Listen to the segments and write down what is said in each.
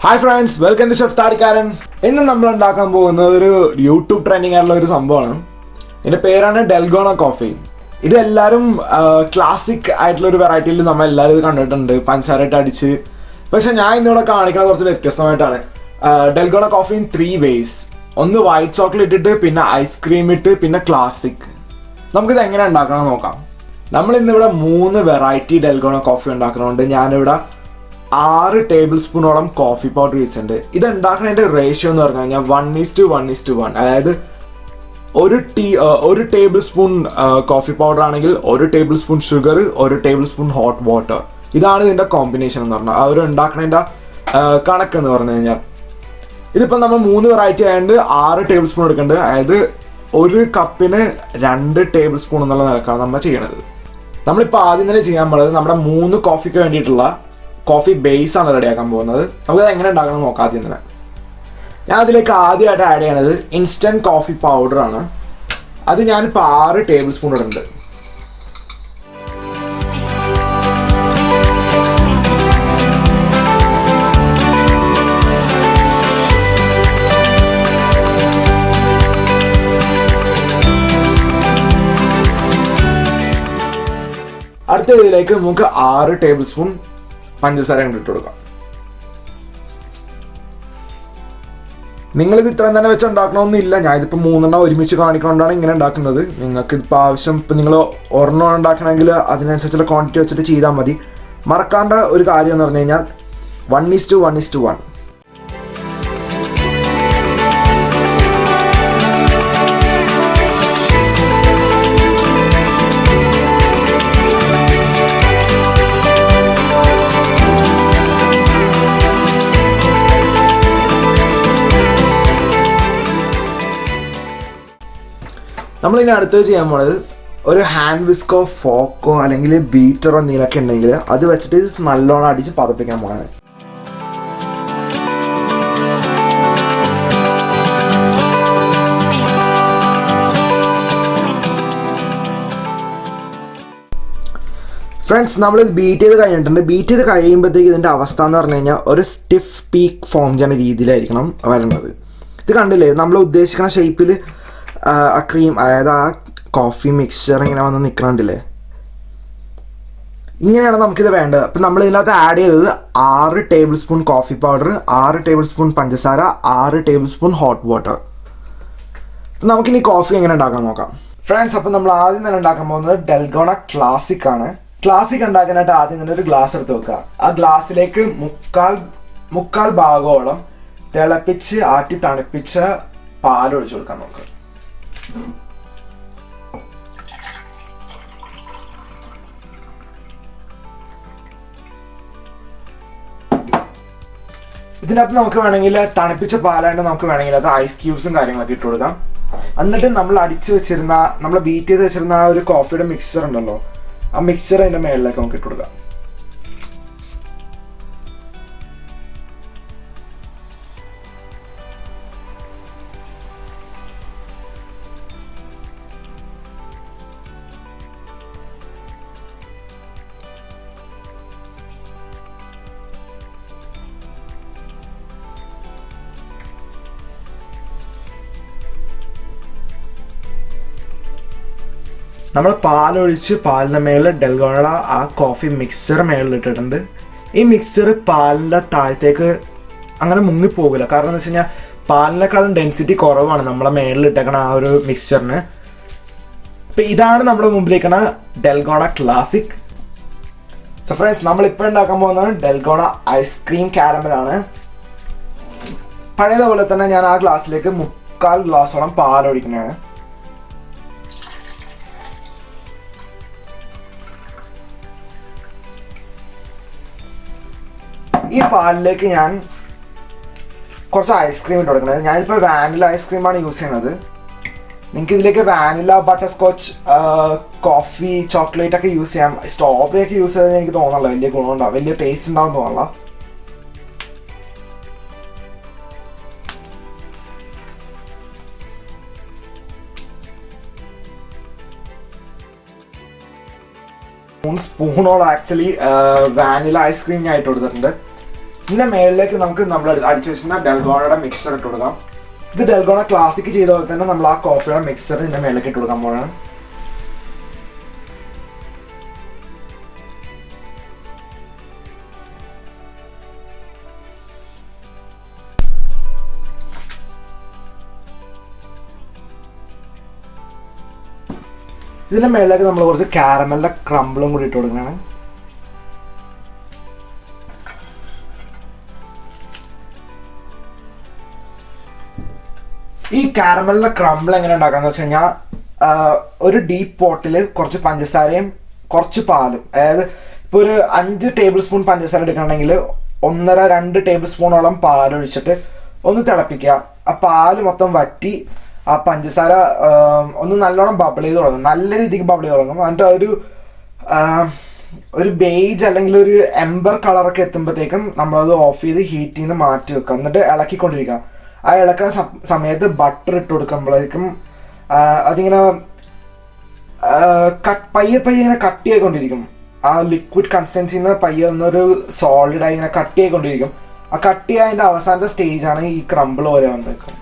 Hi friends, welcome to Chef Thadikaran. ഇന്ന് നമ്മൾ ഉണ്ടാക്കാൻ പോകുന്നത് ഒരു യൂട്യൂബ് ട്രെൻഡിങ് ആയിട്ടുള്ള ഒരു സംഭവമാണ്. ഇതിന്റെ പേരാണ് Dalgona Coffee. ഇത് എല്ലാവരും ക്ലാസിക് ആയിട്ടുള്ള ഒരു വെറൈറ്റിയിൽ നമ്മൾ എല്ലാവരും ഇത് കണ്ടിട്ടുണ്ട്, പഞ്ചസാരയിട്ട് അടിച്ച്. പക്ഷെ ഞാൻ ഇന്നിവിടെ കാണിക്കുന്ന കുറച്ച് വ്യത്യസ്തമായിട്ടാണ്. Dalgona Coffee in 3 ways. ഒന്ന് വൈറ്റ് ചോക്ലേറ്റ് ഇട്ട്, പിന്നെ ഐസ്ക്രീം ഇട്ട്, പിന്നെ ക്ലാസിക്. നമുക്കിത് എങ്ങനെ ഉണ്ടാക്കണം നോക്കാം. നമ്മൾ ഇന്നിവിടെ 3 വെറൈറ്റി Dalgona Coffee ഉണ്ടാക്കുന്നുണ്ട്. ഞാനിവിടെ 6 ടേബിൾ സ്പൂണോളം കോഫി പൗഡർ യൂസ് ഉണ്ട്. ഇത് ഉണ്ടാക്കുന്നതിന്റെ റേഷ്യോ എന്ന് പറഞ്ഞു കഴിഞ്ഞാൽ 1:1:1. അതായത് ഒരു ടേബിൾ സ്പൂൺ കോഫി പൗഡർ ആണെങ്കിൽ 1 table spoon sugar, 1 table spoon hot water. ഇതാണ് ഇതിന്റെ കോമ്പിനേഷൻ എന്ന് പറഞ്ഞാൽ അവർ ഉണ്ടാക്കുന്നതിന്റെ കണക്കെന്ന് പറഞ്ഞു കഴിഞ്ഞാൽ. ഇതിപ്പോൾ നമ്മൾ 3 വെറൈറ്റി ആയതുകൊണ്ട് 6 ടേബിൾ സ്പൂൺ എടുക്കേണ്ടത്. അതായത് 1 കപ്പിന് 2 ടേബിൾ സ്പൂൺ എന്നുള്ള നിലക്കാണ് നമ്മൾ ചെയ്യണത്. നമ്മളിപ്പോൾ ആദ്യം തന്നെ ചെയ്യാൻ പോകുന്നത് നമ്മുടെ 3 കോഫിക്ക് വേണ്ടിയിട്ടുള്ള കോഫി ബേസ് ആണ് റെഡിയാക്കാൻ പോകുന്നത്. നമുക്കത് എങ്ങനെ ഉണ്ടാക്കണം നോക്കാം. ആദ്യം തന്നെ ഞാൻ അതിലേക്ക് ആദ്യമായിട്ട് ആഡ് ചെയ്യണത് ഇൻസ്റ്റന്റ് കോഫി പൗഡർ ആണ്. അത് ഞാനിപ്പോൾ 6 ടേബിൾ സ്പൂൺ ഇടുന്നുണ്ട്. അടുത്ത ഇതിലേക്ക് നമുക്ക് 6 ടേബിൾ സ്പൂൺ പഞ്ചസാര ഇട്ട് കൊടുക്കാം. നിങ്ങളിത് ഇത്രയും തന്നെ വെച്ച് ഉണ്ടാക്കണമെന്നില്ല. ഞാൻ ഇതിപ്പോൾ 3 ഒരുമിച്ച് കാണിക്കൊണ്ടാണ് ഇങ്ങനെ ഉണ്ടാക്കുന്നത്. നിങ്ങൾക്ക് ഇതിപ്പോൾ ആവശ്യം ഇപ്പം നിങ്ങൾ ഒരെണ്ണം ഉണ്ടാക്കണമെങ്കിൽ അതിനനുസരിച്ചുള്ള ക്വാണ്ടിറ്റി വെച്ചിട്ട് ചെയ്താൽ മതി. മറക്കാണ്ട ഒരു കാര്യം എന്ന് പറഞ്ഞു കഴിഞ്ഞാൽ 1:1:1. നമ്മളിനി അടുത്തത് ചെയ്യാൻ പോണത് ഒരു ഹാൻഡ് വിസ്കോ ഫോക്കോ അല്ലെങ്കിൽ ബീറ്ററോ എന്തെങ്കിലുമൊക്കെ ഉണ്ടെങ്കിൽ അത് വെച്ചിട്ട് നല്ലോണം അടിച്ച് പതപ്പിക്കാൻ പോണത്. ഫ്രണ്ട്സ്, നമ്മളിത് ബീറ്റ് ചെയ്ത് കഴിഞ്ഞിട്ടുണ്ട്. ബീറ്റ് ചെയ്ത് കഴിയുമ്പോഴത്തേക്ക് ഇതിൻ്റെ അവസ്ഥ എന്ന് പറഞ്ഞു കഴിഞ്ഞാൽ ഒരു സ്റ്റിഫ് പീക്ക് ഫോം ചെയ്യുന്ന രീതിയിലായിരിക്കണം വരുന്നത്. ഇത് കണ്ടില്ലേ, നമ്മൾ ഉദ്ദേശിക്കുന്ന ഷേപ്പിൽ ആ ക്രീം, അതായത് ആ കോഫി മിക്സ്ചർ ഇങ്ങനെ വന്ന് നിൽക്കണുണ്ടല്ലേ, ഇങ്ങനെയാണ് നമുക്കിത് വേണ്ടത്. അപ്പം നമ്മൾ ഇതിനകത്ത് ആഡ് ചെയ്തത് 6 table spoon coffee powder, 6 table spoon പഞ്ചസാര, 6 ടേബിൾ സ്പൂൺ ഹോട്ട് വാട്ടർ. അപ്പം നമുക്കിനി കോഫി എങ്ങനെ ഉണ്ടാക്കാൻ നോക്കാം. ഫ്രണ്ട്സ്, അപ്പം നമ്മൾ ആദ്യം തന്നെ ഉണ്ടാക്കാൻ പോകുന്നത് Dalgona ക്ലാസിക് ആണ്. ക്ലാസിക് ഉണ്ടാക്കാനായിട്ട് ആദ്യം തന്നെ ഒരു ഗ്ലാസ് എടുത്ത് വെക്കുക. ആ ഗ്ലാസ്സിലേക്ക് മുക്കാൽ ഭാഗോളം തിളപ്പിച്ച് ആട്ടി തണുപ്പിച്ച പാലൊഴിച്ചു കൊടുക്കാൻ നോക്കുക. ഇതിനകത്ത് നമുക്ക് വേണമെങ്കിൽ തണുപ്പിച്ച പാലായിട്ട് നമുക്ക് വേണമെങ്കിൽ അത് ഐസ് ക്യൂബ്സും കാര്യങ്ങളൊക്കെ ഇട്ട് കൊടുക്കാം. എന്നിട്ട് നമ്മൾ നമ്മൾ ബീറ്റ് ചെയ്ത് വെച്ചിരുന്ന ആ ഒരു കോഫിയുടെ മിക്സ്ചർ ഉണ്ടല്ലോ, ആ മിക്സ്ചർ അതിന്റെ മേളിലേക്ക് നമുക്ക് ഇട്ട് കൊടുക്കാം. നമ്മൾ പാലൊഴിച്ച് പാലിൻ്റെ മേളിൽ Dalgona ആ കോഫി മിക്സ്ചർ മേളിലിട്ടിട്ടുണ്ട്. ഈ മിക്സ്ചർ പാലിൻ്റെ താഴത്തേക്ക് അങ്ങനെ മുങ്ങിപ്പോകില്ല. കാരണം എന്താ വെച്ച് കഴിഞ്ഞാൽ പാലിനേക്കാളും ഡെൻസിറ്റി കുറവാണ് നമ്മളെ മേളിലിട്ടേക്കണ ആ ഒരു മിക്സ്ചറിന്. ഇപ്പം ഇതാണ് നമ്മുടെ മുമ്പിലേക്കണ Dalgona ക്ലാസിക്. സോ ഫ്രണ്ട്സ്, നമ്മളിപ്പോൾ ഉണ്ടാക്കാൻ പോകുന്നത് Dalgona ഐസ്ക്രീം കാരമലാണ്. പഴയതുപോലെ തന്നെ ഞാൻ ആ ഗ്ലാസ്സിലേക്ക് 3/4 ഗ്ലാസോളം പാലൊഴിക്കുന്നതാണ്. ഈ പാലിലേക്ക് ഞാൻ കുറച്ച് ഐസ്ക്രീം ഇട്ട് കൊടുക്കുന്നത്. ഞാനിപ്പോൾ വാനില ഐസ്ക്രീമാണ് യൂസ് ചെയ്യുന്നത്. നിങ്ങൾക്ക് ഇതിലേക്ക് vanilla, butter scotch, coffee, chocolate ഒക്കെ യൂസ് ചെയ്യാം. സ്ട്രോബെറി ഒക്കെ യൂസ് ചെയ്താൽ എനിക്ക് തോന്നണില്ല വലിയ ഗുണമുണ്ടാവും, വലിയ ടേസ്റ്റ് ഉണ്ടാവും തോന്നണില്ല. സ്പൂണോളം ആക്ച്വലി വാനില ഐസ്ക്രീം ഞാൻ ഇട്ട് കൊടുത്തിട്ടുണ്ട്. ഇതിന്റെ മേളിലേക്ക് നമുക്ക് നമ്മൾ അടിച്ചു വെച്ചിരുന്ന ഡൽഗോണയുടെ മിക്സർ ഇട്ട് കൊടുക്കാം. ഇത് ഡൽഗോണ ക്ലാസിക് ചെയ്ത പോലെ തന്നെ നമ്മൾ ആ കോഫിയുടെ മിക്സർ ഇതിന്റെ മേളിലേക്ക് ഇട്ട് കൊടുക്കാൻ പോകണം. ഇതിന്റെ മേളിലേക്ക് നമ്മൾ കുറച്ച് കാരമലിന്റെ ക്രംബിളും കൂടി ഇട്ട് കൊടുക്കണം. ഈ കാരമലിന്റെ ക്രംബിൾ എങ്ങനെ ഉണ്ടാക്കാന്ന് വെച്ച് കഴിഞ്ഞാൽ ഒരു ഡീപ്പ് പോട്ടിൽ കുറച്ച് പഞ്ചസാരയും കുറച്ച് പാലും, അതായത് ഇപ്പൊ ഒരു 5 ടേബിൾ സ്പൂൺ പഞ്ചസാര എടുക്കണമെങ്കിൽ 1.5-2 ടേബിൾ സ്പൂണോളം പാലൊഴിച്ചിട്ട് ഒന്ന് തിളപ്പിക്കുക. ആ പാല് മൊത്തം വറ്റി ആ പഞ്ചസാര ഒന്ന് നല്ലോണം ബബിൾ ചെയ്ത് തുടങ്ങും, നല്ല രീതിക്ക് ബബിൾ ചെയ്ത് തുടങ്ങും. എന്നിട്ട് ഒരു ബേജ് അല്ലെങ്കിൽ ഒരു എംബർ കളറൊക്കെ എത്തുമ്പോഴത്തേക്കും നമ്മളത് ഓഫ് ചെയ്ത് ഹീറ്റിൽ നിന്ന് മാറ്റി വെക്കുക. എന്നിട്ട് ഇളക്കിക്കൊണ്ടിരിക്കുക. ആ ഇളക്കുന്ന സമയത്ത് ബട്ടർ ഇട്ട് കൊടുക്കുമ്പോഴേക്കും അതിങ്ങനെ പയ്യെ ഇങ്ങനെ കട്ട് ചെയ്തുകൊണ്ടിരിക്കും. ആ ലിക്വിഡ് കൺസിസ്റ്റൻസിന്ന് പയ്യെ ഒന്നൊരു സോളിഡായി ഇങ്ങനെ കട്ട് ചെയ്തുകൊണ്ടിരിക്കും. ആ കട്ട് ചെയ്യാതിൻ്റെ അവസാനത്തെ സ്റ്റേജാണ് ഈ ക്രംബിൾ പോലെ വന്നേക്കും.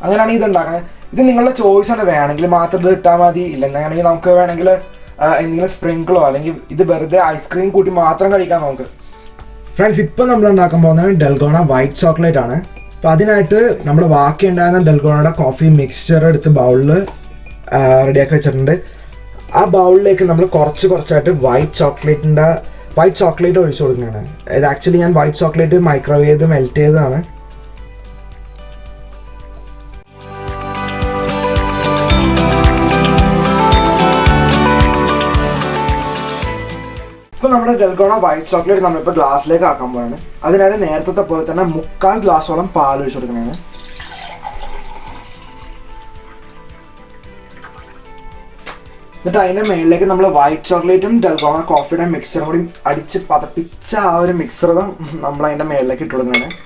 അങ്ങനെയാണ് ഇത് ഉണ്ടാക്കുന്നത്. ഇത് നിങ്ങളുടെ ചോയ്സാണ്, വേണമെങ്കിൽ മാത്രം ഇത് ഇട്ടാൽ മതി, ഇല്ലെന്നാണെങ്കിൽ നമുക്ക് വേണമെങ്കിൽ എന്തെങ്കിലും സ്പ്രിങ്കിളോ അല്ലെങ്കിൽ ഇത് വെറുതെ ഐസ്ക്രീം കൂട്ടി മാത്രം കഴിക്കാൻ നമുക്ക്. ഫ്രണ്ട്സ്, ഇപ്പം നമ്മൾ ഉണ്ടാക്കാൻ പോകുന്നത് ഡൽഗോണ വൈറ്റ് ചോക്ലേറ്റ് ആണ്. അപ്പം അതിനായിട്ട് നമ്മൾ ബാക്കി ഉണ്ടായിരുന്ന ഡൽഗോണയുടെ കോഫി മിക്സ്ചർ എടുത്ത് ബൗളിൽ റെഡിയാക്കി വെച്ചിട്ടുണ്ട്. ആ ബൗളിലേക്ക് നമ്മൾ കുറച്ചായിട്ട് വൈറ്റ് ചോക്ലേറ്റ് ഒഴിച്ചു കൊടുക്കുന്നതാണ്. ഇത് ആക്ച്വലി ഞാൻ വൈറ്റ് ചോക്ലേറ്റ് മൈക്രോവേവ് ചെയ്ത് മെൽറ്റ് ചെയ്തതാണ്. ഇപ്പൊ നമ്മുടെ ഡൽഗോണ വൈറ്റ് ചോക്ലേറ്റ് നമ്മളിപ്പോൾ ഗ്ലാസ്സിലേക്ക് ആക്കാൻ പോവാണ്. അതിനായിട്ട് നേരത്തെ പോലെ തന്നെ 3/4 ഗ്ലാസോളം പാൽ ഒഴിച്ചു കൊടുക്കുന്നതാണ്. എന്നിട്ട് അതിന്റെ മേളിലേക്ക് നമ്മൾ വൈറ്റ് ചോക്ലേറ്റും ഡൽഗോണ കോഫിയുടെ മിക്സറും കൂടി അടിച്ച് പതപ്പിച്ച ആ ഒരു മിക്സറും നമ്മൾ അതിന്റെ മേളിലേക്ക് ഇട്ട് കൊടുക്കുന്നതാണ്.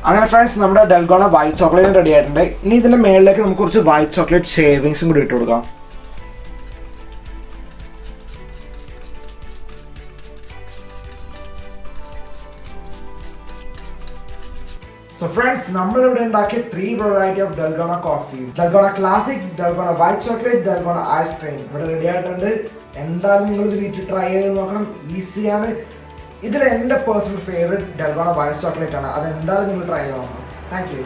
അങ്ങനെ ഫ്രണ്ട്സ്, നമ്മുടെ ഡൽഗോണ വൈറ്റ് ചോക്ലേറ്റ് റെഡി ആയിട്ടുണ്ട്. ഇനി ഇതിന്റെ മേളിലേക്ക് നമുക്ക് കുറച്ച് വൈറ്റ് ചോക്ലേറ്റ് ഷേവിങ്സും കൂടി ഇട്ട് കൊടുക്കാം. സോ ഫ്രണ്ട്സ്, നമ്മളിവിടെ ഉണ്ടാക്കിയ 3 variety of Dalgona coffee. Dalgona classic, Dalgona white chocolate, Dalgona ice cream ഇവിടെ റെഡി ആയിട്ടുണ്ട്. എന്തായാലും നിങ്ങൾ ഇത് വീട്ടിൽ ട്രൈ ചെയ്ത് നോക്കണം, ഈസിയാണ്. ഇതിൽ എൻ്റെ personal favourite Dalgona white chocolate ആണ്. അതെന്തായാലും നിങ്ങൾ ട്രൈ ചെയ്ത് നോക്കണം. Thank you.